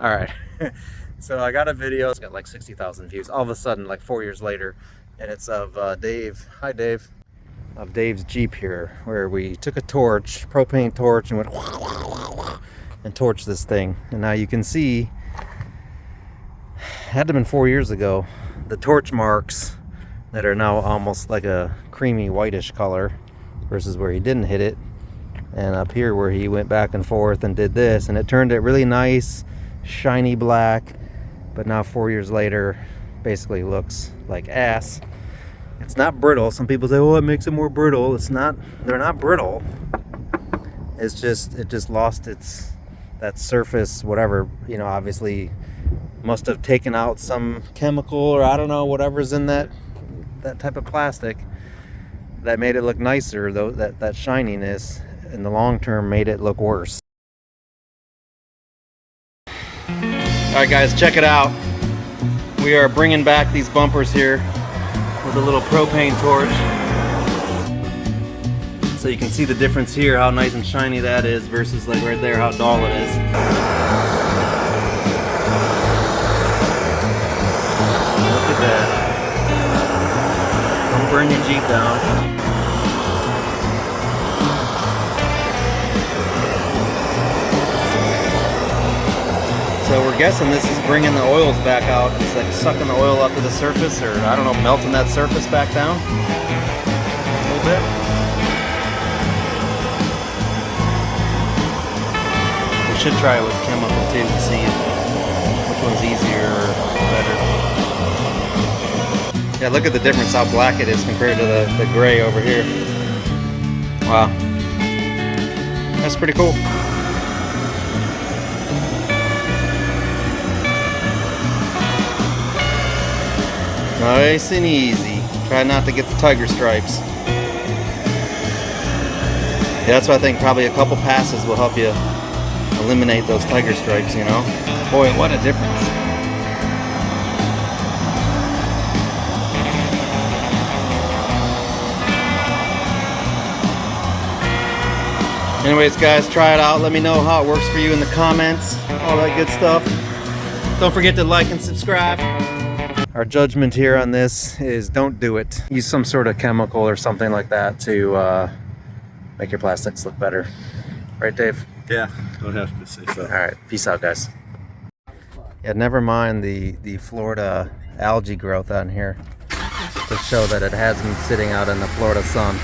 All right. So I got a video. It's got like 60,000 views. All of a sudden, like 4 years later, and it's of Dave. Hi, Dave. Of Dave's Jeep here, where we took a torch, propane torch, and went and torched this thing. And now you can see, had to have been 4 years ago, the torch marks that are now almost like a creamy whitish color, versus where he didn't hit it. And up here where he went back and forth and did this, and it turned it really nice, shiny black. But now 4 years later, basically looks like ass. It's not brittle. Some people say, oh, it makes it more brittle. It's not. They're not brittle. It's just, it just lost that surface, whatever, you know, obviously must have taken out some chemical, or I don't know, whatever's in that type of plastic that made it look nicer, though that shininess in the long term made it look worse. Alright guys, check it out. We are bringing back these bumpers here with a little propane torch. So you can see the difference here, how nice and shiny that is versus like right there, how dull it is. Look at that. Don't burn your Jeep down. So we're guessing this is bringing the oils back out. It's like sucking the oil up to the surface, or I don't know, melting that surface back down a little bit. We should try it with chemical too to see which one's easier or better. Yeah, look at the difference, how black it is compared to the gray over here. Wow. That's pretty cool. Nice and easy. Try not to get the tiger stripes. Yeah, that's why I think probably a couple passes will help you eliminate those tiger stripes, you know? Boy, what a difference. Anyways, guys, try it out. Let me know how it works for you in the comments. All that good stuff. Don't forget to like and subscribe. Our judgment here on this is don't do it. Use some sort of chemical or something like that to make your plastics look better. Right, Dave? Yeah, don't have to say so. All right, peace out, guys. Yeah, never mind the Florida algae growth on here to show that it has been sitting out in the Florida sun.